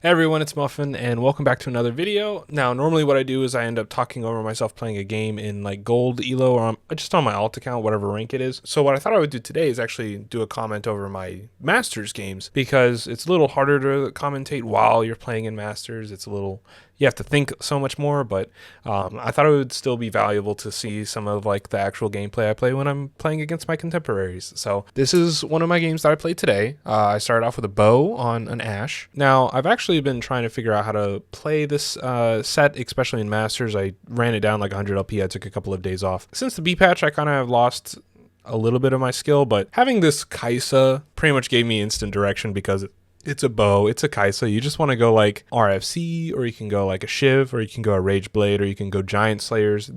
Hey everyone, it's Muffin, and welcome back to another video. Now, normally what I do is I end up talking over myself playing a game in like gold, elo, or just on my alt account, whatever rank it is. So what I thought I would do today is actually do a comment over my Masters games, because it's a little harder to commentate while you're playing in Masters. It's a little, you have to think so much more, but I thought it would still be valuable to see some of like the actual gameplay I play when I'm playing against my contemporaries. So this is one of my games that I played today. I started off with a bow on an Ash. Now, I've actually been trying to figure out how to play this set, especially in Masters. I ran it down like 100 LP. I took a couple of days off. Since the B patch, I kind of have lost a little bit of my skill, but having this Kaisa pretty much gave me instant direction because it's a bow, it's a Kaisa. You just want to go like RFC, or you can go like a Shiv, or you can go a Rage Blade, or you can go Giant Slayers.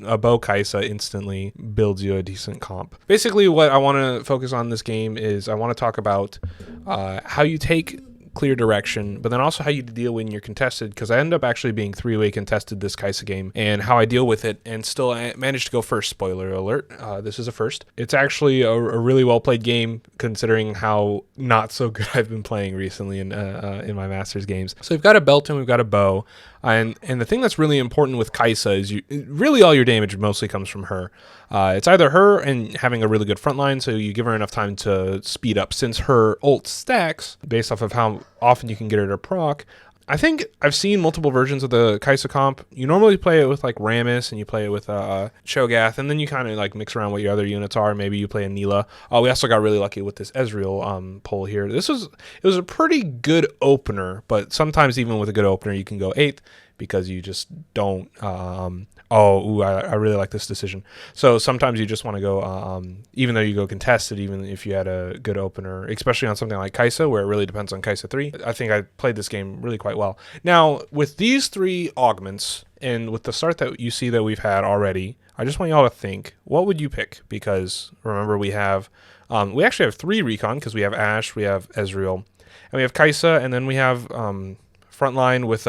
A bow Kaisa instantly builds you a decent comp. Basically, what I want to focus on this game is I want to talk about how you take clear direction, but then also how you deal when you're contested, because I end up actually being three-way contested this Kaisa game, and how I deal with it, and still I managed to go first. Spoiler alert, this is a first. It's actually a really well-played game, considering how not so good I've been playing recently in my Masters games. So we've got a belt and we've got a bow, and the thing that's really important with Kaisa is really all your damage mostly comes from her. It's either her and having a really good front line, so you give her enough time to speed up, since her ult stacks based off of how often you can get her to proc. I think I've seen multiple versions of the Kaisa comp. You normally play it with like Rammus, and you play it with Cho'Gath, and then you kind of like mix around what your other units are. Maybe you play a Neela. We also got really lucky with this Ezreal pull here. It was a pretty good opener, but sometimes even with a good opener, you can go 8th because you just don't. I really like this decision. So sometimes you just want to go, even though you go contested, even if you had a good opener, especially on something like Kaisa, where it really depends on Kaisa 3. I think I played this game really quite well. Now, with these 3 augments, and with the start that you see that we've had already, I just want y'all to think, what would you pick? Because remember, we actually have 3 recon, because we have Ashe, we have Ezreal, and we have Kaisa, and then we have frontline with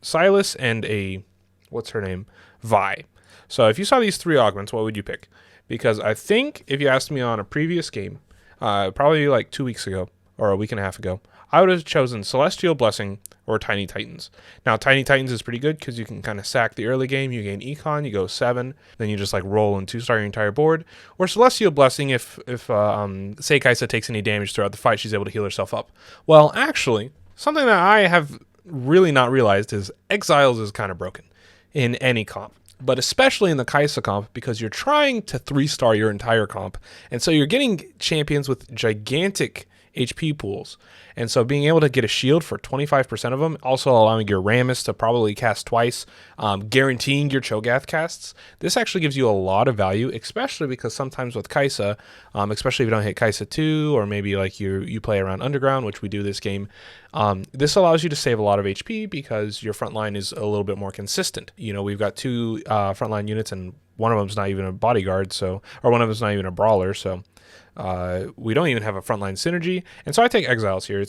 Silas and what's her name? Vi. So if you saw these 3 augments, what would you pick? Because I think if you asked me on a previous game, probably like 2 weeks ago or a week and a half ago, I would have chosen Celestial Blessing or Tiny Titans. Now, Tiny Titans is pretty good because you can kind of sack the early game. You gain Econ, you go 7, then you just like roll and 2-star your entire board. Or Celestial Blessing, if say Kaisa takes any damage throughout the fight, she's able to heal herself up. Well, actually, something that I have really not realized is Exiles is kind of broken in any comp, but especially in the Kaisa comp, because you're trying to 3-star your entire comp, and so you're getting champions with gigantic HP pools, and so being able to get a shield for 25% of them, also allowing your Rammus to probably cast twice, guaranteeing your Cho'Gath casts, this actually gives you a lot of value, especially because sometimes with Kaisa, especially if you don't hit Kaisa 2, or maybe like you play around Underground, which we do this game, this allows you to save a lot of HP because your front line is a little bit more consistent. You know, we've got 2 frontline units, and one of them's not even a bodyguard, or one of them's not even a brawler, so we don't even have a frontline synergy. And so I take Exiles here.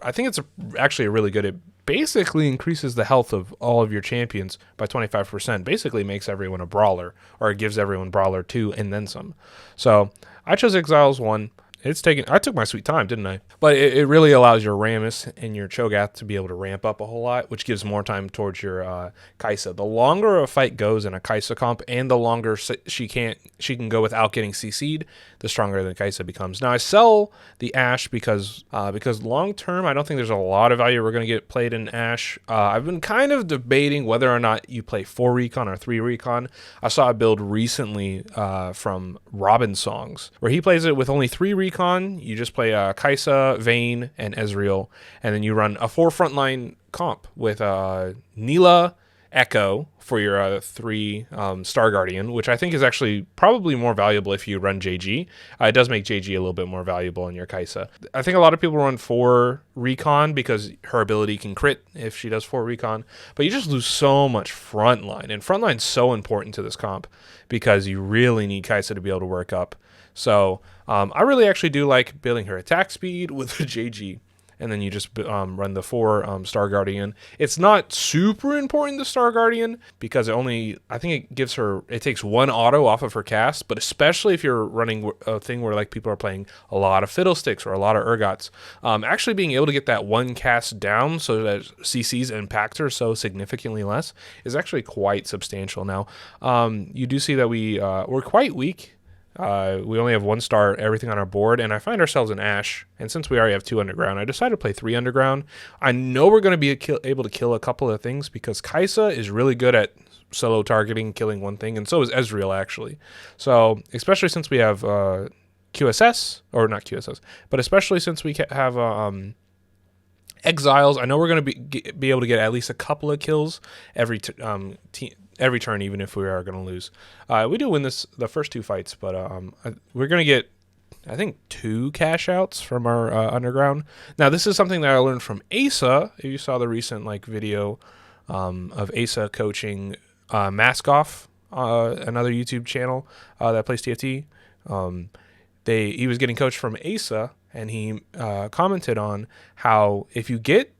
I think it's actually a really good. It basically increases the health of all of your champions by 25%. Basically makes everyone a brawler, or it gives everyone brawler 2 and then some. So I chose Exiles 1. I took my sweet time, didn't I? But it really allows your Rammus and your Cho'Gath to be able to ramp up a whole lot, which gives more time towards your Kaisa. The longer a fight goes in a Kaisa comp, and the longer she can go without getting CC'd, the stronger the Kaisa becomes. Now, I sell the Ashe because long term, I don't think there's a lot of value we're going to get played in Ashe. I've been kind of debating whether or not you play 4 recon or 3 recon. I saw a build recently from Robin Songs, where he plays it with only 3 recon. You just play Kaisa, Vayne, and Ezreal, and then you run a 4 frontline comp with Neela, Echo for your 3 Star Guardian, which I think is actually probably more valuable if you run JG. It does make JG a little bit more valuable in your Kaisa. I think a lot of people run 4 recon because her ability can crit if she does 4 recon, but you just lose so much frontline, and frontline's so important to this comp because you really need Kaisa to be able to work up. So I really actually do like building her attack speed with the JG. and then you just run the 4 Star Guardian. It's not super important, the Star Guardian, because I think it takes 1 auto off of her cast, but especially if you're running a thing where like people are playing a lot of Fiddlesticks or a lot of Urgots, actually being able to get that 1 cast down so that CCs impact her so significantly less is actually quite substantial. Now, you do see that we're quite weak. We only have 1 star everything on our board, and I find ourselves in Ash. And since we already have 2 underground, I decided to play 3 underground. I know we're going to be able to kill a couple of things because Kaisa is really good at solo targeting, killing one thing, and so is Ezreal actually. So especially since we have QSS, or not QSS, but especially since we have Exiles, I know we're going to be able to get at least a couple of kills every turn, even if we are going to lose. We do win the first 2 fights, but we're going to get, I think, 2 cash outs from our underground. Now, this is something that I learned from Asa. If you saw the recent video of Asa coaching Maskoff, another YouTube channel that plays TFT, he was getting coached from Asa, and he commented on how if you get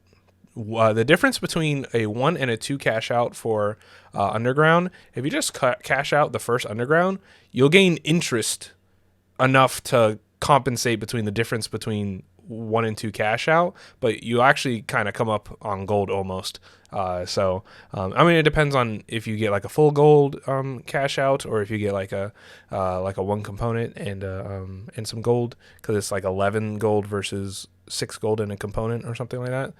the difference between a 1 and a 2 cash out for underground, if you just cash out the first underground, you'll gain interest enough to compensate between the difference between 1 and 2 cash out, but you actually kind of come up on gold almost. I mean, it depends on if you get like a full gold cash out, or if you get like a 1 component and some gold, because it's like 11 gold versus 6 gold in a component or something like that.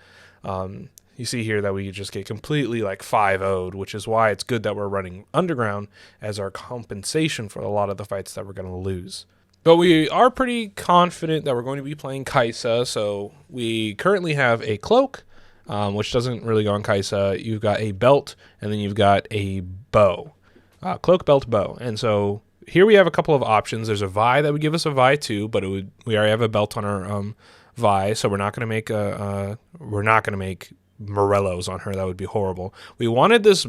You see here that we just get completely like 5-0'd, which is why it's good that we're running underground as our compensation for a lot of the fights that we're going to lose. But we are pretty confident that we're going to be playing Kaisa. So we currently have a cloak, which doesn't really go on Kaisa. You've got a belt, and then you've got a bow. Cloak, belt, bow. And so here we have a couple of options. There's a Vi that would give us a Vi too, but we already have a belt on our Vi, so we're not going to make Morellos on her. That would be horrible. We wanted this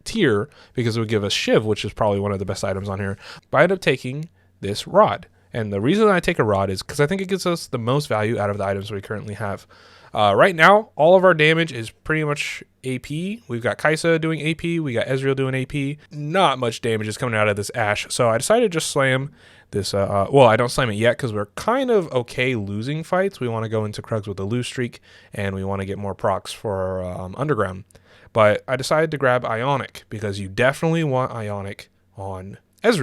tier because it would give us Shiv, which is probably one of the best items on here. But I ended up taking this rod, and the reason I take a rod is because I think it gives us the most value out of the items we currently have. Right now, all of our damage is pretty much AP. We've got Kaisa doing AP, we got Ezreal doing AP. Not much damage is coming out of this Ashe, so I decided to just slam this. Well, I don't slam it yet because we're kind of okay losing fights. We want to go into Krugs with a lose streak, and we want to get more procs for our underground. But I decided to grab Ionic because you definitely want Ionic on on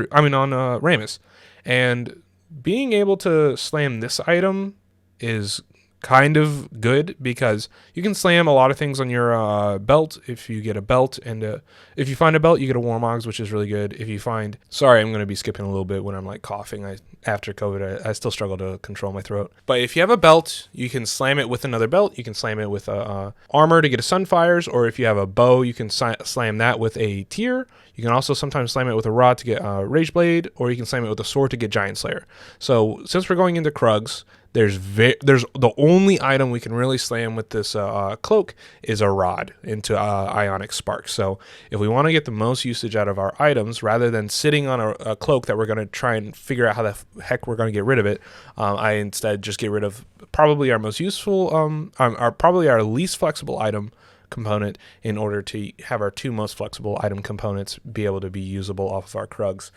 Rammus. And being able to slam this item is kind of good because you can slam a lot of things on your belt if you get a belt, and if you find a belt you get a Warmogs, which is really good. If you find, sorry, I'm going to be skipping a little bit when I'm like coughing. After COVID I still struggle to control my throat. But if you have a belt, you can slam it with another belt. You can slam it with armor to get a Sunfires, or if you have a bow you can slam that with a tier. You can also sometimes slam it with a rod to get Rage Blade, or you can slam it with a sword to get Giant Slayer. So since we're going into Krugs, there's the only item we can really slam with this cloak is a rod into Ionic Spark. So if we want to get the most usage out of our items, rather than sitting on a cloak that we're going to try and figure out how the heck we're going to get rid of it, I instead just get rid of probably our most useful, probably our least flexible item component, in order to have our 2 most flexible item components be able to be usable off of our Krugs.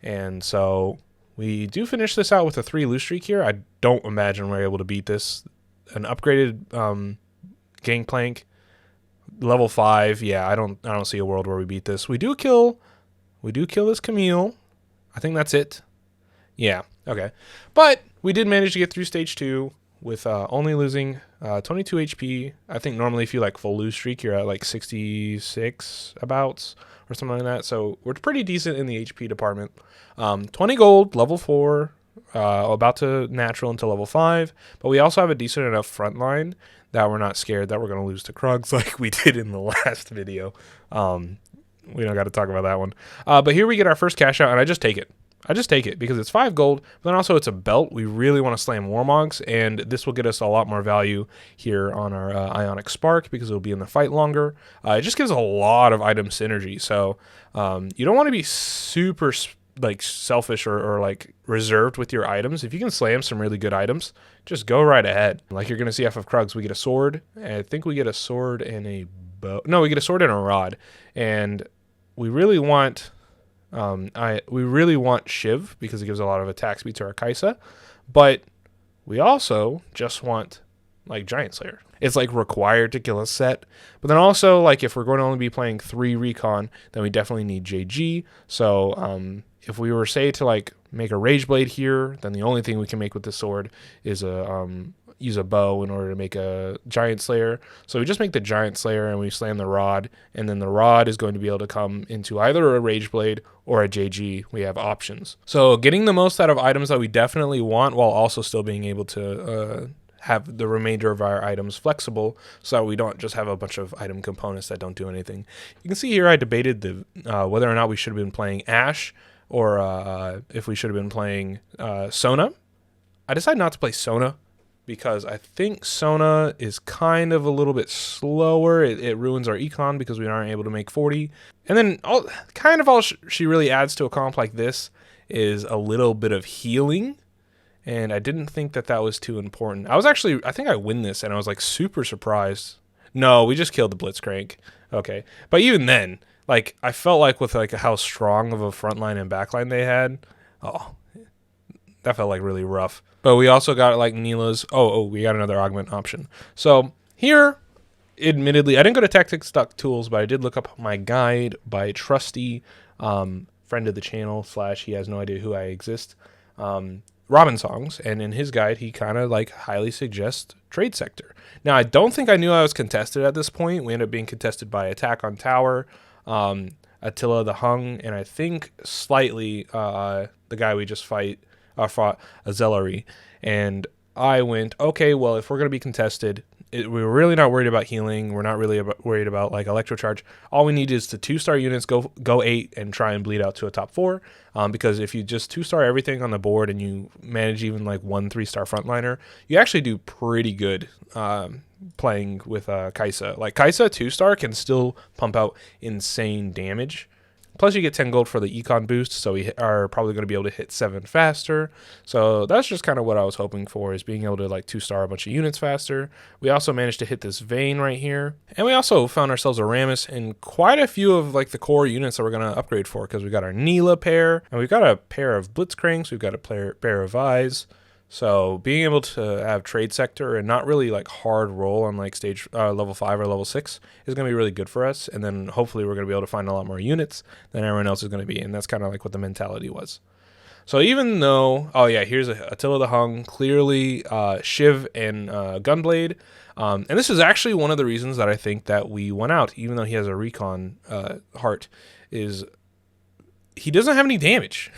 And so we do finish this out with a 3 lose streak here. I don't imagine we're able to beat this. An upgraded Gangplank, level 5. Yeah, I don't see a world where we beat this. We do kill this Camille. I think that's it. Yeah, okay. But we did manage to get through stage 2 with only losing 22 HP. I think normally if you like full lose streak, you're at like 66 abouts or something like that. So we're pretty decent in the HP department. 20 gold, level 4, about to natural until level 5. But we also have a decent enough front line that we're not scared that we're going to lose to Krugs like we did in the last video. We don't got to talk about that one. But here we get our first cash out, and I just take it. Because it's 5 gold, but then also it's a belt. We really want to slam Warmogs, and this will get us a lot more value here on our Ionic Spark because it'll be in the fight longer. It just gives a lot of item synergy, so you don't want to be super like selfish or like reserved with your items. If you can slam some really good items, just go right ahead. Like you're gonna see off of Krugs, we get a sword. And I think we get a sword and a bow. No, we get a sword and a rod. And we really want we really want Shiv because it gives a lot of attack speed to our Kaisa, but we also just want like Giant Slayer. It's like required to kill a set, but then also like if we're going to only be playing 3 recon, then we definitely need JG. So if we were say to like make a Rage Blade here, then the only thing we can make with the sword is a use a bow in order to make a Giant Slayer. So we just make the Giant Slayer and we slam the rod, and then the rod is going to be able to come into either a Rage Blade or a JG. We have options. So getting the most out of items that we definitely want while also still being able to have the remainder of our items flexible so that we don't just have a bunch of item components that don't do anything. You can see here I debated the whether or not we should have been playing Ashe or if we should have been playing Sona. I decided not to play Sona because I think Sona is kind of a little bit slower. It ruins our econ because we aren't able to make 40. And then all she really adds to a comp like this is a little bit of healing. And I didn't think that was too important. I think I win this, and I was like super surprised. No, we just killed the Blitzcrank. Okay. But even then, like I felt like with like how strong of a front line and back line they had, that felt like really rough. But we also got like Neela's. We got another augment option. So here, admittedly, I didn't go to Tactics Tools, but I did look up my guide by Trusty, friend of the channel / he has no idea who I exist. Robin Songs, and in his guide he kind of like highly suggests Trade Sector. Now I don't think I knew I was contested at this point. We ended up being contested by Attack on Tower, Attila the Hung, and I think slightly the guy we just fought Azellary. And I went, okay, well if we're going to be contested, we were really not worried about healing. We're not really worried about like Electrocharge. All we need is the 2-star units go 8 and try and bleed out to a top 4. Because if you just 2-star everything on the board and you manage even like 1 3-star frontliner, you actually do pretty good playing with Kaisa. Like Kaisa 2-star can still pump out insane damage. Plus, you get 10 gold for the econ boost, so we are probably going to be able to hit 7 faster. So that's just kind of what I was hoping for, is being able to like 2-star a bunch of units faster. We also managed to hit this Vayne right here. And we also found ourselves a Rammus and quite a few of like the core units that we're going to upgrade for, because we got our Neela pair, and we've got a pair of Blitzcranks, we've got a pair of Eyes. So being able to have Trade Sector and not really like hard roll on like stage level 5 or level 6 is going to be really good for us. And then hopefully we're going to be able to find a lot more units than everyone else is going to be. And that's kind of like what the mentality was. So even though, here's Attila the Hung, clearly Shiv and Gunblade. And this is actually one of the reasons that I think that we won out, even though he has a recon heart, is he doesn't have any damage.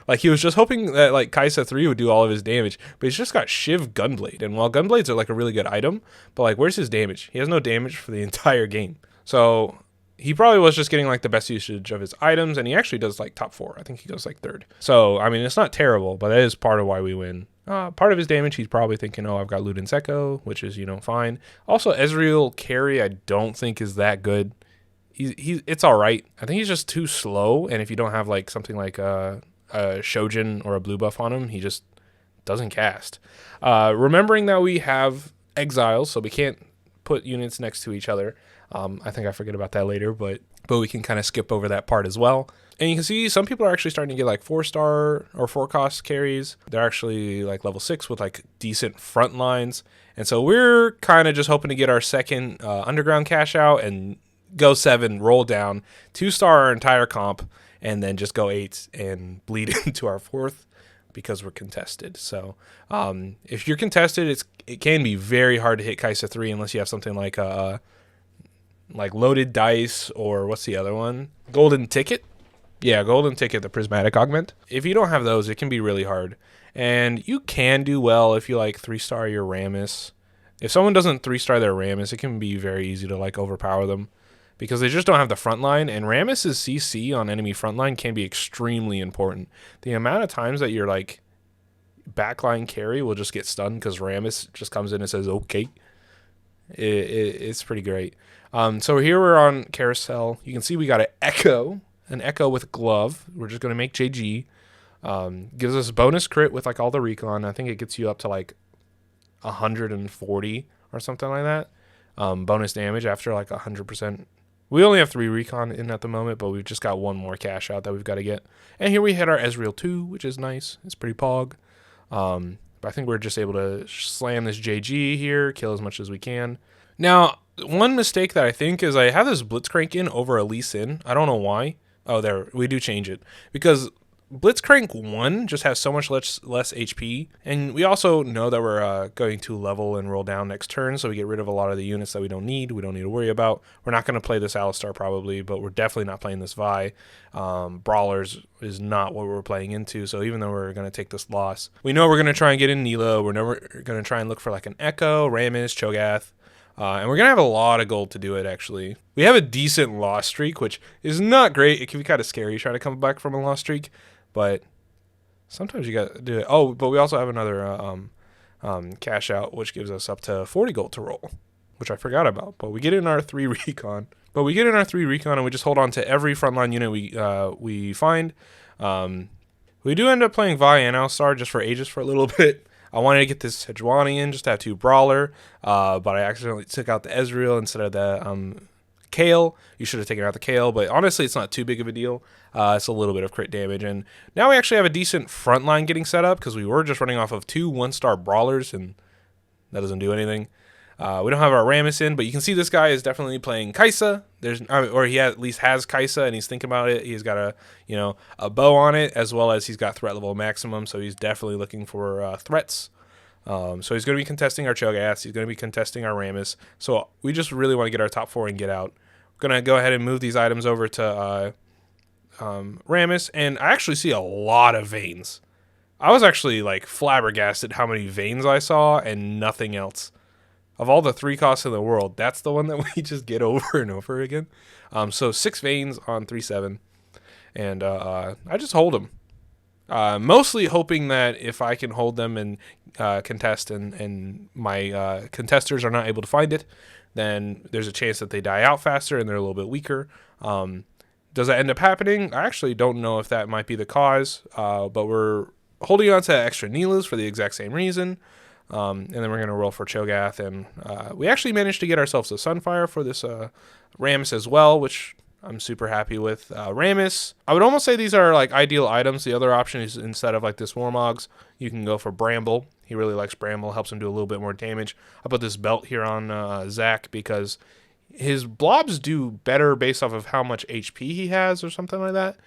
Like he was just hoping that like Kaisa 3 would do all of his damage, but he's just got Shiv Gunblade. And while Gunblades are like a really good item, but like where's his damage? He has no damage for the entire game. So he probably was just getting like the best usage of his items, and he actually does like top 4. I think he goes like 3rd. So I mean, it's not terrible, but that is part of why we win. Part of his damage, he's probably thinking, I've got Luden Seko, which is, fine. Also, Ezreal carry I don't think is that good. It's all right. I think he's just too slow, and if you don't have like something like a Shojin or a blue buff on him, he just doesn't cast. Remembering that we have exiles, so we can't put units next to each other. I think I forget about that later, but we can kind of skip over that part as well. And you can see some people are actually starting to get like 4-star or 4-cost carries. They're actually like level 6 with like decent front lines. And so we're kind of just hoping to get our second underground cash out and go 7, roll down, 2-star our entire comp, and then just go 8 and bleed into our 4th because we're contested. So if you're contested, it can be very hard to hit Kaisa 3 unless you have something like loaded dice, or what's the other one? Golden Ticket? Yeah, Golden Ticket, the prismatic augment. If you don't have those, it can be really hard. And you can do well if you like 3-star your Rammus. If someone doesn't 3-star their Rammus, it can be very easy to like overpower them, because they just don't have the front line, and Rammus's CC on enemy front line can be extremely important. The amount of times that your like backline carry will just get stunned because Rammus just comes in and says, okay, it's pretty great. So here we're on Carousel. You can see we got an Echo, an Echo with Glove. We're just going to make JG. Gives us bonus crit with like all the recon. I think it gets you up to like 140 or something like that. Bonus damage after like 100%. We only have 3 recon in at the moment, but we've just got 1 more cash out that we've got to get. And here we hit our Ezreal 2, which is nice. It's pretty pog. But I think we're just able to slam this JG here, kill as much as we can. Now, one mistake that I think is I have this Blitzcrank in over a Lee Sin. I don't know why. Oh, there, we do change it. Because Blitzcrank 1 just has so much less HP, and we also know that we're going to level and roll down next turn, so we get rid of a lot of the units that we don't need to worry about. We're not going to play this Alistar probably, but we're definitely not playing this Vi. Brawlers is not what we're playing into, so even though we're going to take this loss, we know we're going to try and get in Nilo. We're never going to try and look for like an Echo, Rammus, Cho'Gath. And we're going to have a lot of gold to do it, actually. We have a decent loss streak, which is not great. It can be kind of scary trying to come back from a loss streak. But sometimes you got to do it. Oh, but we also have another cash out, which gives us up to 40 gold to roll, which I forgot about. But we get in our 3 recon. And we just hold on to every frontline unit we find. We do end up playing Vi and Alistar just for Aegis for a little bit. I wanted to get this Sejuani in just to have 2 Brawler, but I accidentally took out the Ezreal instead of the Kale. You should have taken out the Kale, but honestly, it's not too big of a deal. It's a little bit of crit damage, and now we actually have a decent front line getting set up because we were just running off of 2 1-star Brawlers, and that doesn't do anything. We don't have our Rammus in, but you can see this guy is definitely playing Kai'Sa. Or he at least has Kai'Sa, and he's thinking about it. He's got a bow on it, as well as he's got threat level maximum, so he's definitely looking for threats. So he's going to be contesting our Cho'Gath. He's going to be contesting our Rammus. So we just really want to get our top 4 and get out. We're going to go ahead and move these items over to Rammus, and I actually see a lot of veins. I was actually like flabbergasted how many veins I saw and nothing else. Of all the 3 costs in the world, that's the one that we just get over and over again. So 6 veins on 3/7, and I just hold them. Mostly hoping that if I can hold them and contest and my contesters are not able to find it, then there's a chance that they die out faster and they're a little bit weaker. Does that end up happening? I actually don't know if that might be the cause, but we're holding on to extra Nilas for the exact same reason. And then we're going to roll for Cho'Gath, and we actually managed to get ourselves a Sunfire for this Rammus as well, which I'm super happy with. Rammus, I would almost say these are like ideal items. The other option is instead of like this Warmogs, you can go for Bramble. He really likes Bramble, helps him do a little bit more damage. I put this belt here on Zach because his blobs do better based off of how much HP he has or something like that.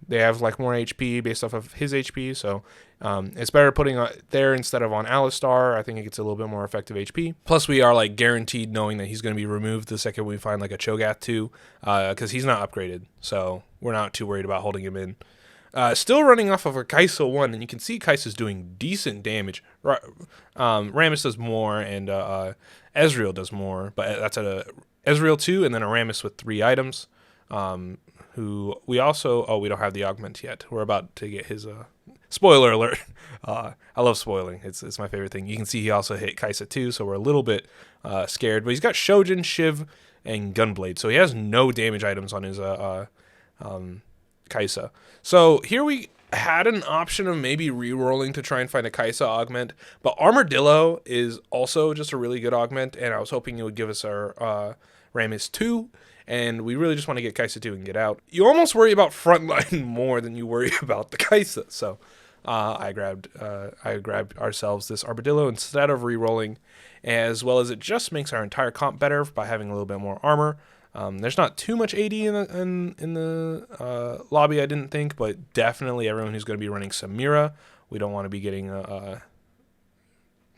They have like more HP based off of his HP, so it's better putting there instead of on Alistar. I think it gets a little bit more effective HP. Plus, we are like guaranteed knowing that he's going to be removed the second we find like a Cho'Gath 2, because he's not upgraded, so we're not too worried about holding him in. Still running off of a Kai'Sa 1, and you can see Kai'Sa's doing decent damage. Rammus does more, and Ezreal does more, but that's a Ezreal 2 and then a Rammus with 3 items. Who we also, we don't have the augment yet. We're about to get his, spoiler alert. I love spoiling. It's my favorite thing. You can see he also hit Kai'Sa 2, so we're a little bit scared. But he's got Shojin, Shiv, and Gunblade, so he has no damage items on his Kai'Sa. So here we had an option of maybe re-rolling to try and find a Kai'Sa augment, but Armadillo is also just a really good augment, and I was hoping it would give us our Rammus 2, and we really just want to get Kai'Sa 2 and get out. You almost worry about frontline more than you worry about the Kai'Sa, so I grabbed ourselves this Armadillo instead of re-rolling, as well as it just makes our entire comp better by having a little bit more armor. There's not too much AD in the lobby, I didn't think, but definitely everyone who's going to be running Samira, we don't want to be getting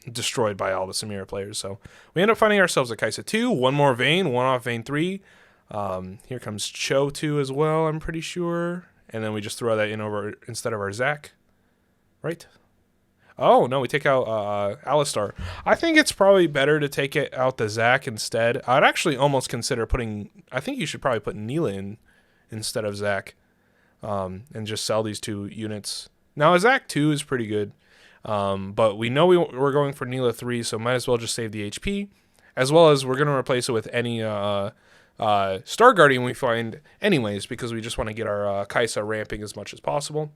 destroyed by all the Samira players. So we end up finding ourselves a Kai'Sa 2, 1 more vein, 1 off vein 3. Here comes Cho 2 as well, I'm pretty sure. And then we just throw that in over instead of our Zac. Right? Oh, no, we take out Alistar. I think it's probably better to take it out the Zac instead. I'd actually almost consider I think you should probably put Neela in instead of Zac. And just sell these 2 units. Now, a Zac 2 is pretty good. But we know we're going for Neela 3, so might as well just save the HP. As well as we're going to replace it with any Star Guardian we find anyways because we just want to get our Kaisa ramping as much as possible.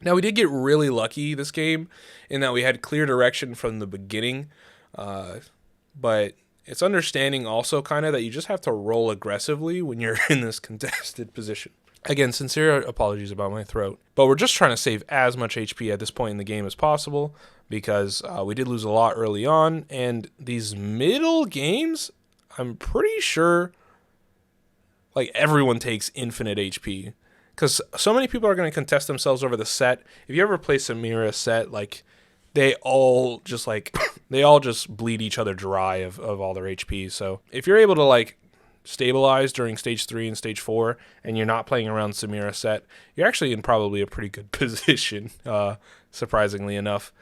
Now, we did get really lucky this game in that we had clear direction from the beginning, but it's understanding also kind of that you just have to roll aggressively when you're in this contested position. Again, sincere apologies about my throat, but we're just trying to save as much HP at this point in the game as possible because we did lose a lot early on, and these middle games, I'm pretty sure like everyone takes infinite HP. Because so many people are going to contest themselves over the set. If you ever play Samira set, like they all just bleed each other dry of all their HP. So if you're able to like stabilize during stage 3 and stage 4, and you're not playing around Samira set, you're actually in probably a pretty good position, surprisingly enough.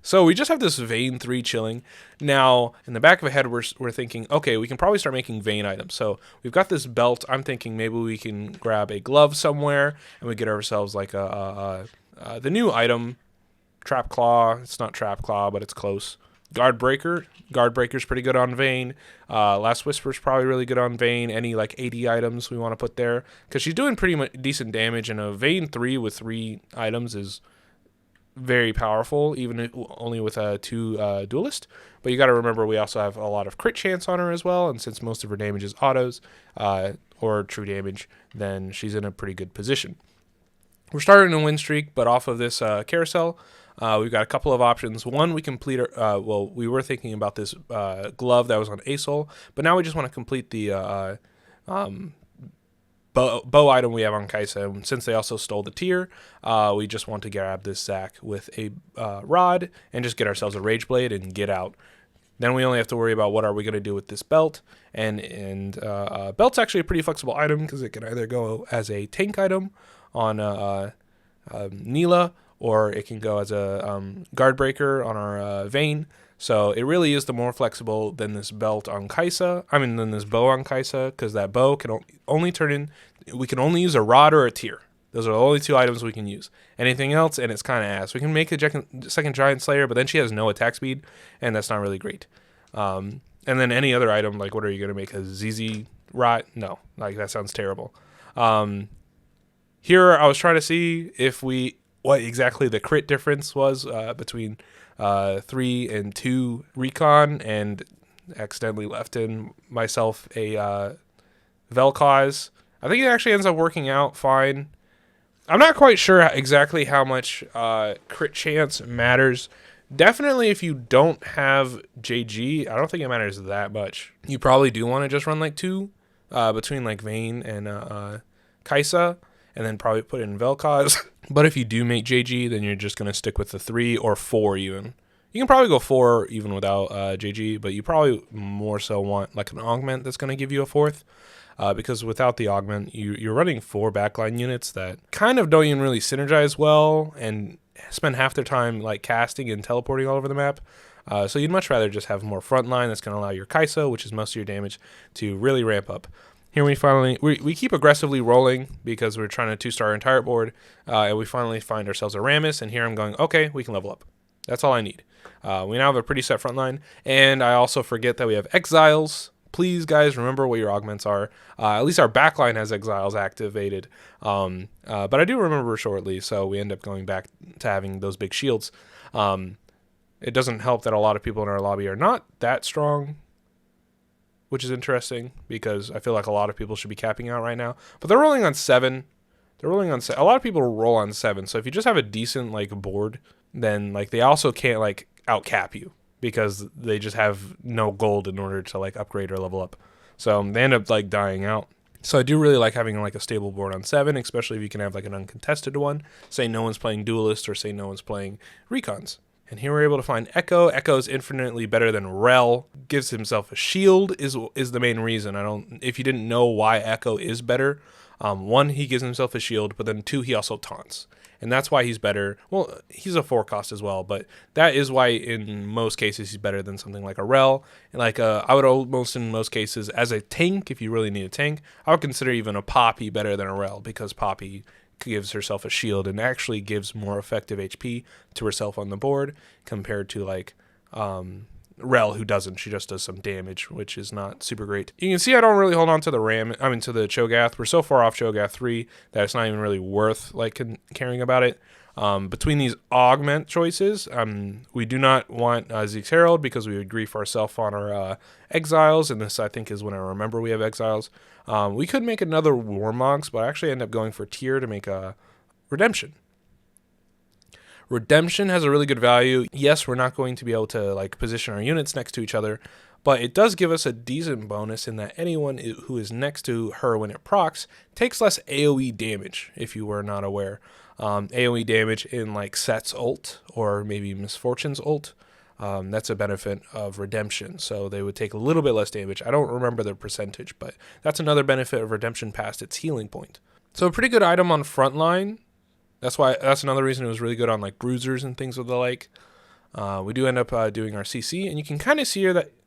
So we just have this Vayne 3 chilling. Now, in the back of the head, we're thinking, okay, we can probably start making Vayne items. So we've got this belt. I'm thinking maybe we can grab a glove somewhere, and we get ourselves like the new item, Trap Claw. It's not Trap Claw, but it's close. Guard Breaker. Guard Breaker's pretty good on Vayne. Last Whisper's probably really good on Vayne. Any like 80 items we want to put there, because she's doing pretty much decent damage, and a Vayne 3 with 3 items is very powerful, even only with a 2 duelist. But you got to remember we also have a lot of crit chance on her as well, and since most of her damage is autos or true damage, then she's in a pretty good position. We're starting a win streak, but off of this carousel, we've got a couple of options. One, we complete we were thinking about this glove that was on Asol, but now we just want to complete the bow item we have on Kaisa. And since they also stole the tier, we just want to grab this Zac with a rod and just get ourselves a Rage Blade and get out. Then we only have to worry about what are we going to do with this belt. And belt's actually a pretty flexible item because it can either go as a tank item on Neela, or it can go as a guard breaker on our Vayne. So it really is the more flexible than this belt on Kaisa. Than this bow on Kaisa, because that bow can only turn in. We can only use a rod or a tier. Those are the only 2 items we can use. Anything else, and it's kind of ass. We can make a second Giant Slayer, but then she has no attack speed, and that's not really great. And then any other item, like what are you going to make, a ZZ Rot? No, like that sounds terrible. Here I was trying to see what exactly the crit difference was between 3 and 2 recon, and accidentally left in myself a Vel'Koz. I think it actually ends up working out fine. I'm not quite sure exactly how much crit chance matters. Definitely if you don't have JG, I don't think it matters that much. You probably do want to just run like 2 between like Vayne and Kaisa, and then probably put in Vel'Koz. But if you do make JG, then you're just going to stick with the 3 or 4 even. You can probably go 4 even without JG, but you probably more so want like an augment that's going to give you a 4th. Because without the augment, you're running 4 backline units that kind of don't even really synergize well and spend half their time like casting and teleporting all over the map. So you'd much rather just have more frontline that's going to allow your Kaisa, which is most of your damage, to really ramp up. Here we keep aggressively rolling because we're trying to 2-star our entire board, and we finally find ourselves a Rammus, and here I'm going, okay, we can level up. That's all I need. We now have a pretty set front line, and I also forget that we have Exiles. Please, guys, remember what your augments are. At least our backline has Exiles activated, but I do remember shortly, so we end up going back to having those big shields. It doesn't help that a lot of people in our lobby are not that strong, which is interesting because I feel like a lot of people should be capping out right now. But they're rolling on 7. They're rolling on 7. A lot of people roll on 7. So if you just have a decent like board, then like they also can't like out cap you because they just have no gold in order to like upgrade or level up. So they end up like dying out. So I do really like having like a stable board on 7, especially if you can have like an uncontested one. Say no one's playing Duelist or say no one's playing Recons. And here we're able to find Echo. Echo is infinitely better than Rel. Gives himself a shield is the main reason. If you didn't know why Echo is better, 1, he gives himself a shield, but then 2, he also taunts. And that's why he's better. Well, he's a 4 cost as well, but that is why in most cases he's better than something like a Rel. And like I would almost in most cases, as a tank, if you really need a tank, I would consider even a Poppy better than a Rel because Poppy gives herself a shield and actually gives more effective HP to herself on the board compared to like Rel, who doesn't. She just does some damage, which is not super great. You can see I don't really hold on to to the Cho'Gath. We're so far off Cho'Gath 3 that it's not even really worth like caring about it. Between these augment choices, we do not want Zeke's Herald because we would grief ourselves on our exiles, and this I think is when I remember we have exiles. We could make another Warmogs, but I actually end up going for Tier to make a Redemption. Redemption has a really good value. Yes, we're not going to be able to like position our units next to each other, but it does give us a decent bonus in that anyone who is next to her when it procs takes less AoE damage, if you were not aware. AoE damage in like Set's ult or maybe Misfortune's ult. That's a benefit of Redemption, so they would take a little bit less damage. I don't remember the percentage, but that's another benefit of Redemption past its healing point. So a pretty good item on frontline. That's another reason it was really good on like bruisers and things of the like. We do end up doing our CC, and you can kind of see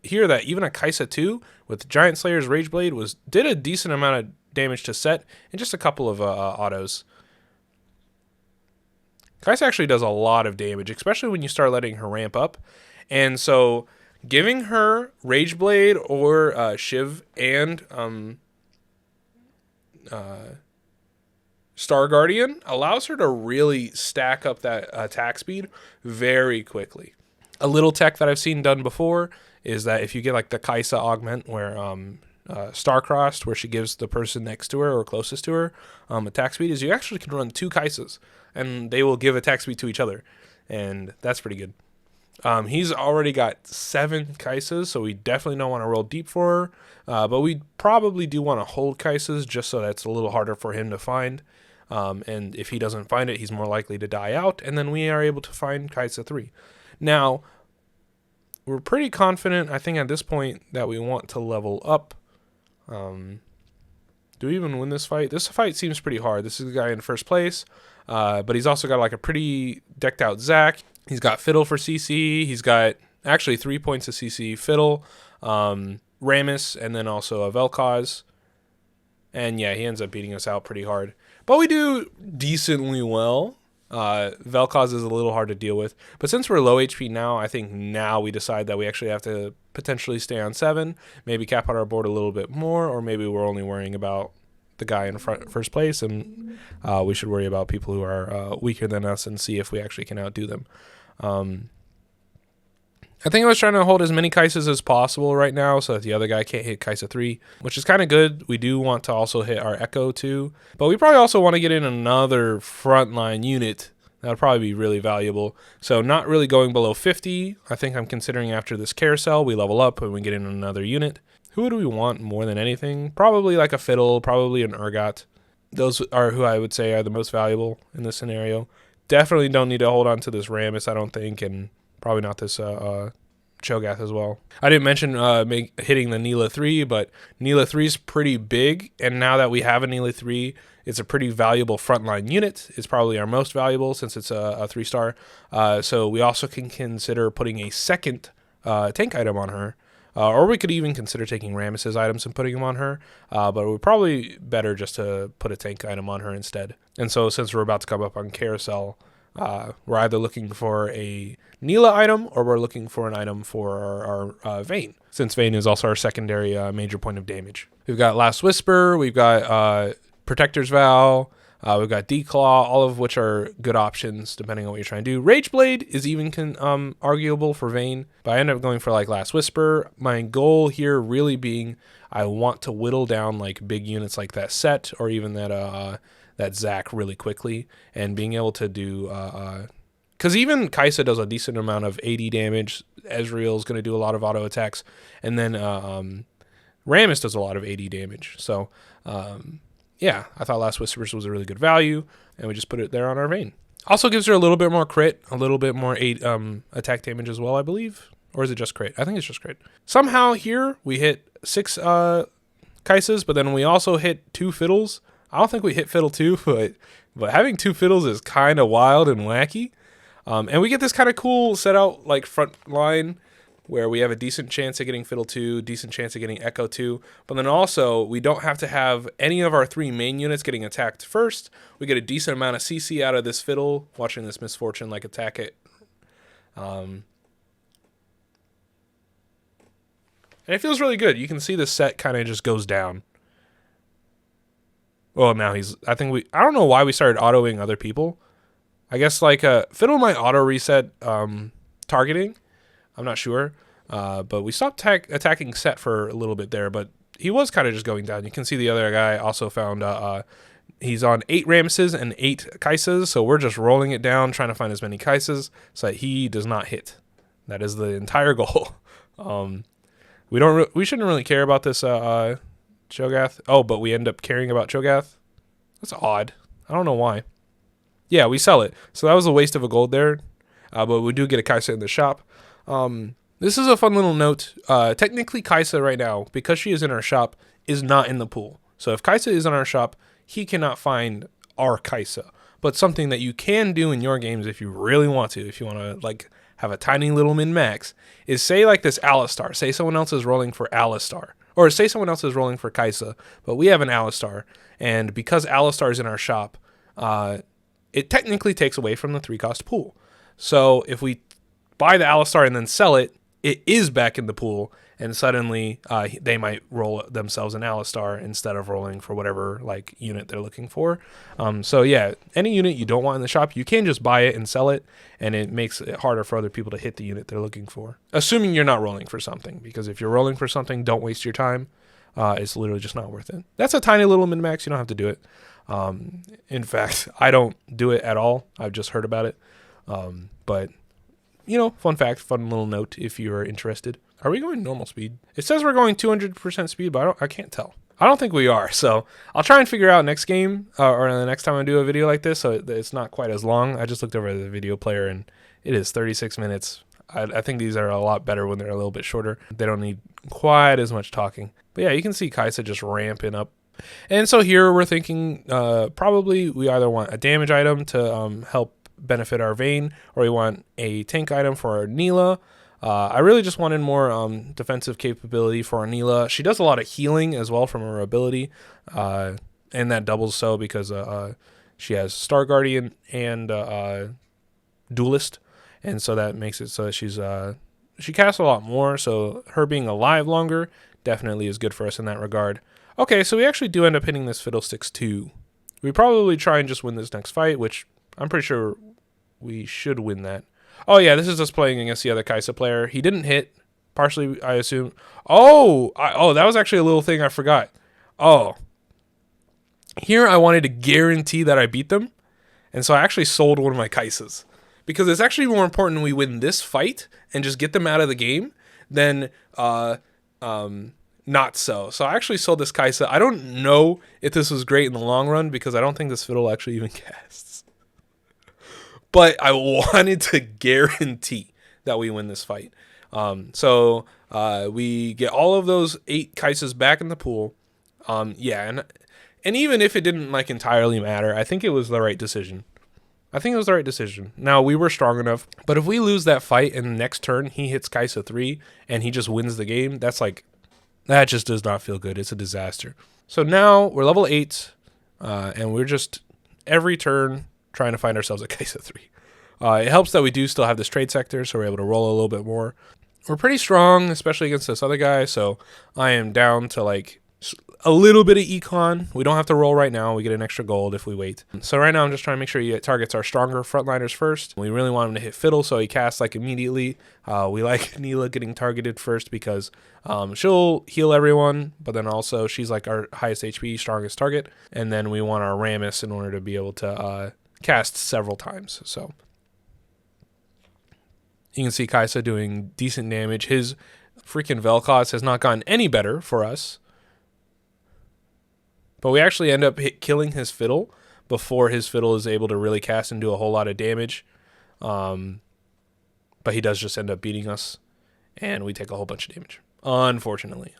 here that even a Kaisa 2 with Giant Slayer's Rageblade did a decent amount of damage to Set in just a couple of autos. Kaisa actually does a lot of damage, especially when you start letting her ramp up. And so giving her Rageblade or Shiv and Star Guardian allows her to really stack up that attack speed very quickly. A little tech that I've seen done before is that if you get like the Kaisa augment where Star-Crossed, where she gives the person next to her or closest to her attack speed, is you actually can run 2 Kaisas and they will give attack speed to each other, and that's pretty good. He's already got 7 Kaisas, so we definitely don't want to roll deep for her, but we probably do want to hold Kaisas just so that's a little harder for him to find. And if he doesn't find it, he's more likely to die out, and then we are able to find Kaisa 3. Now, we're pretty confident, I think, at this point that we want to level up. Do we even win this fight? This fight seems pretty hard. This is the guy in first place, but he's also got like a pretty decked out Zac. He's got Fiddle for CC. He's got actually 3 points of CC, Fiddle, Rammus, and then also a Vel'Koz. And yeah, he ends up beating us out pretty hard. But we do decently well. Vel'Koz is a little hard to deal with. But since we're low HP now, I think now we decide that we actually have to potentially stay on 7, maybe cap out our board a little bit more, or maybe we're only worrying about the guy in first place, and we should worry about people who are weaker than us and see if we actually can outdo them. I think I was trying to hold as many Kaisas as possible right now so that the other guy can't hit Kaisa 3, which is kind of good. We do want to also hit our Echo too, but we probably also want to get in another frontline unit. That would probably be really valuable. So not really going below 50. I think I'm considering after this carousel, we level up and we get in another unit. Who do we want more than anything? Probably like a Fiddle, probably an Urgot. Those are who I would say are the most valuable in this scenario. Definitely don't need to hold on to this Rammus, I don't think, and probably not this Cho'Gath as well. I didn't mention hitting the Neela 3, but Neela 3 is pretty big, and now that we have a Neela 3, it's a pretty valuable frontline unit. It's probably our most valuable since it's a 3-star. So we also can consider putting a second tank item on her. Or we could even consider taking Rammus's items and putting them on her, but it would probably better just to put a tank item on her instead. And so since we're about to come up on Carousel, we're either looking for a Neela item or we're looking for an item for our Vayne, since Vayne is also our secondary major point of damage. We've got Last Whisper, we've got Protector's Vow, we've got Declaw, all of which are good options depending on what you're trying to do. Rageblade is even arguable for Vayne, but I end up going for like Last Whisper. My goal here really being I want to whittle down like big units like that Set or even that Zac really quickly, and being able to do because even Kaisa does a decent amount of AD damage. Ezreal's going to do a lot of auto attacks, and then Rammus does a lot of AD damage. So yeah, I thought Last Whispers was a really good value, and we just put it there on our Vayne. Also gives her a little bit more crit, a little bit more attack damage as well, I believe. Or is it just crit? I think it's just crit. Somehow here we hit 6 Kaisas, but then we also hit 2 Fiddles. I don't think we hit Fiddle 2, but having 2 Fiddles is kind of wild and wacky. And we get this kind of cool set out like front line where we have a decent chance of getting Fiddle 2, decent chance of getting Echo 2, but then also we don't have to have any of our 3 main units getting attacked first. We get a decent amount of CC out of this Fiddle, watching this Misfortune like attack it. And it feels really good. You can see the set kind of just goes down. Well, now I don't know why we started autoing other people. I guess like Fiddle might auto reset targeting. I'm not sure. But we stopped attacking Set for a little bit there, but he was kind of just going down. You can see the other guy also found he's on 8 Ramses and 8 Kaisas, so we're just rolling it down, trying to find as many Kaisas so that he does not hit. That is the entire goal. We shouldn't really care about this Cho'Gath. Oh, but we end up caring about Cho'Gath. That's odd. I don't know why. Yeah, we sell it. So that was a waste of a gold there. But we do get a Kaisa in the shop. This is a fun little note. Technically, Kaisa right now, because she is in our shop, is not in the pool. So if Kaisa is in our shop, he cannot find our Kaisa. But something that you can do in your games if you really want to, if you want to like have a tiny little min-max, is say like this Alistar. Say someone else is rolling for Alistar. Or say someone else is rolling for Kaisa, but we have an Alistar. And because Alistar is in our shop, it technically takes away from the 3-cost pool. So if we buy the Alistar and then sell it, it is back in the pool, and suddenly they might roll themselves an Alistar instead of rolling for whatever like unit they're looking for. So yeah, any unit you don't want in the shop, you can just buy it and sell it, and it makes it harder for other people to hit the unit they're looking for. Assuming you're not rolling for something, because if you're rolling for something, don't waste your time. It's literally just not worth it. That's a tiny little min-max. You don't have to do it. In fact, I don't do it at all. I've just heard about it. But you know, fun fact, fun little note if you are interested. Are we going normal speed? It says we're going 200% speed, but I can't tell. I don't think we are, so I'll try and figure out next game or the next time I do a video like this, so it's not quite as long. I just looked over the video player, and it is 36 minutes. I think these are a lot better when they're a little bit shorter. They don't need quite as much talking. But yeah, you can see Kaisa just ramping up. And so here we're thinking probably we either want a damage item to help benefit our Vayne, or we want a tank item for our Neela. I really just wanted more defensive capability for our Neela. She does a lot of healing as well from her ability, and that doubles so because she has Star Guardian and Duelist, and so that makes it so that she casts a lot more, so her being alive longer definitely is good for us in that regard. Okay, so we actually do end up hitting this Fiddlesticks too. We probably try and just win this next fight, which I'm pretty sure we should win that. Oh yeah, this is us playing against the other Kaisa player. He didn't hit, partially I assume. Oh, that was actually a little thing I forgot. Oh, here I wanted to guarantee that I beat them, and so I actually sold one of my Kaisas. Because it's actually more important we win this fight and just get them out of the game than not so. So I actually sold this Kaisa. I don't know if this was great in the long run because I don't think this Fiddle actually even casts. But I wanted to guarantee that we win this fight. So we get all of those 8 Kaisas back in the pool. Yeah, and even if it didn't like entirely matter, I think it was the right decision. Now, we were strong enough, but if we lose that fight and the next turn he hits Kaisa 3 and he just wins the game, that just does not feel good. It's a disaster. So now we're level 8, and we're just every turn trying to find ourselves a Kaisa 3. It helps that we do still have this trade sector, so we're able to roll a little bit more. We're pretty strong, especially against this other guy, so I am down to like a little bit of econ. We don't have to roll right now. We get an extra gold if we wait. So right now I'm just trying to make sure you get targets our stronger frontliners first. We really want him to hit Fiddle, so he casts like immediately. We like Neela getting targeted first because she'll heal everyone, but then also she's like our highest HP, strongest target. And then we want our Rammus in order to be able to cast several times. So you can see Kaisa doing decent damage. His freaking Vel'Koz has not gotten any better for us. But we actually end up killing his Fiddle before his Fiddle is able to really cast and do a whole lot of damage. But he does just end up beating us, and we take a whole bunch of damage. Unfortunately.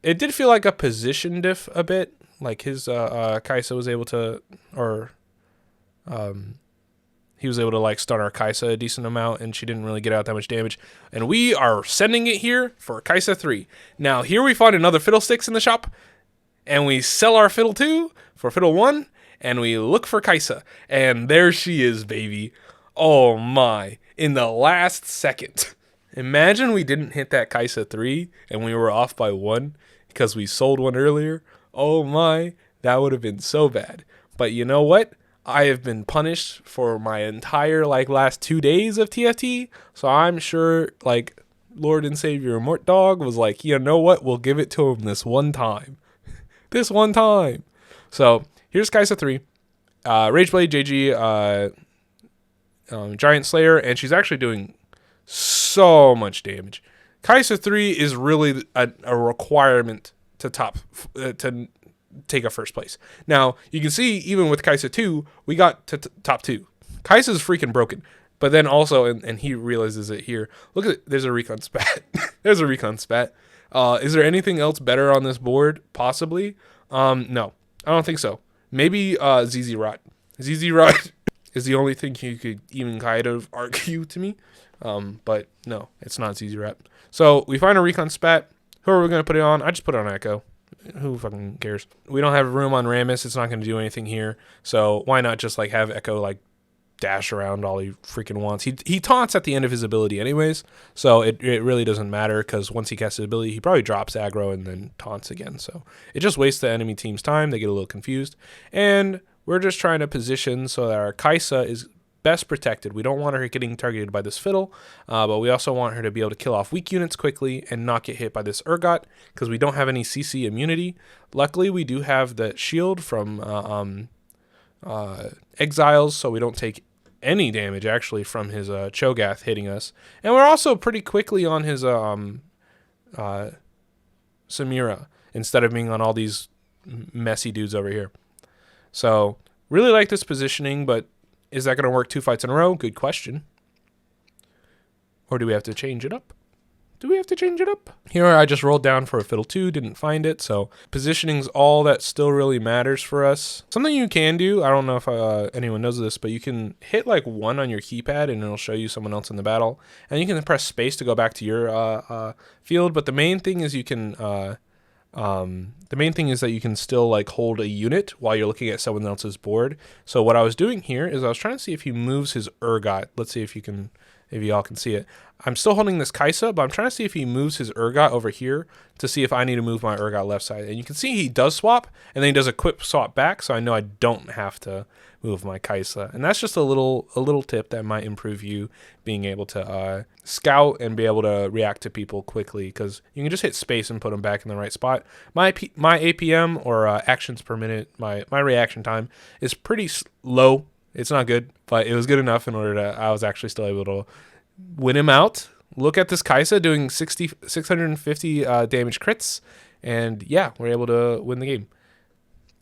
It did feel like a position diff a bit. Like his Kaisa was able to, he was able to like stun our Kaisa a decent amount, and she didn't really get out that much damage. And we are sending it here for Kaisa 3. Now here we find another Fiddlesticks in the shop, and we sell our Fiddle 2 for Fiddle 1, and we look for Kaisa. And there she is, baby. Oh my. In the last second. Imagine we didn't hit that Kaisa 3 and we were off by 1 because we sold one earlier. Oh my, that would have been so bad. But you know what? I have been punished for my entire last 2 days of TFT, so I'm sure Lord and Savior Mort Dog was like, you know what? We'll give it to him this one time. This one time. So here's Kaisa 3. Rageblade, JG, Giant Slayer, and she's actually doing so much damage. Kaisa 3 is really a requirement to to take a first place. Now, you can see even with Kaisa 2, we got to top 2. Kaisa's freaking broken. But then also, and he realizes it here, look at it, there's a recon spat. There's a recon spat. Is there anything else better on this board? Possibly. No, I don't think so. Maybe ZZ Rot. ZZ Rot is the only thing you could even kind of argue to me. But no, it's not ZZ Rot. So we find a recon spat. Who are we going to put it on? I just put it on Echo. Who fucking cares? We don't have room on Rammus. It's not going to do anything here. So why not just have Echo dash around all he freaking wants. He taunts at the end of his ability anyways, so it really doesn't matter, because once he casts his ability, he probably drops aggro and then taunts again. So it just wastes the enemy team's time. They get a little confused. And we're just trying to position so that our Kaisa is best protected. We don't want her getting targeted by this Fiddle, but we also want her to be able to kill off weak units quickly and not get hit by this Urgot, because we don't have any CC immunity. Luckily, we do have the shield from Exiles, so we don't take any damage actually from his Cho'Gath hitting us, and we're also pretty quickly on his Samira instead of being on all these messy dudes over here. So really like this positioning, but is that going to work 2 fights in a row? Good question. Or do we have to change it up? Do we have to change it up? Here I just rolled down for a Fiddle 2, didn't find it, so positioning's all that still really matters for us. Something you can do, I don't know if anyone knows this, but you can hit 1 on your keypad and it'll show you someone else in the battle. And you can press space to go back to your field, but the main thing is you can that you can still hold a unit while you're looking at someone else's board. So what I was doing here is I was trying to see if he moves his Urgot. Let's see if y'all can see it. I'm still holding this Kaisa, but I'm trying to see if he moves his Urgot over here to see if I need to move my Urgot left side. And you can see he does swap, and then he does a quick swap back, so I know I don't have to move my Kaisa. And that's just a little tip that might improve you being able to scout and be able to react to people quickly, because you can just hit space and put them back in the right spot. My APM, or actions per minute, my reaction time is pretty low. It's not good, but it was good enough in order I was actually still able to win him out. Look at this Kaisa doing 650 damage crits, and yeah, we're able to win the game.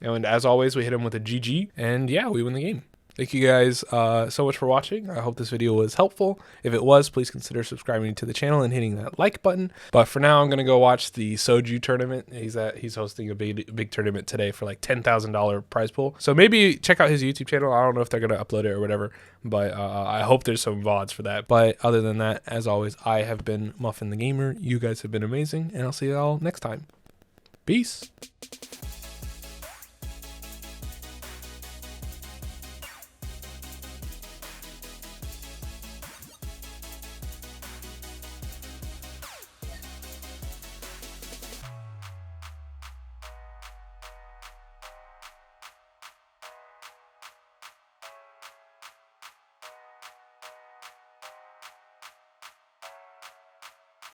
And as always, we hit him with a GG, and yeah, we win the game. Thank you guys so much for watching. I hope this video was helpful. If it was, please consider subscribing to the channel and hitting that like button. But for now, I'm gonna go watch the Soju tournament. He's hosting a big tournament today for $10,000 prize pool. So maybe check out his YouTube channel. I don't know if they're gonna upload it or whatever, but I hope there's some VODs for that. But other than that, as always, I have been Muffin the Gamer. You guys have been amazing, and I'll see you all next time. Peace.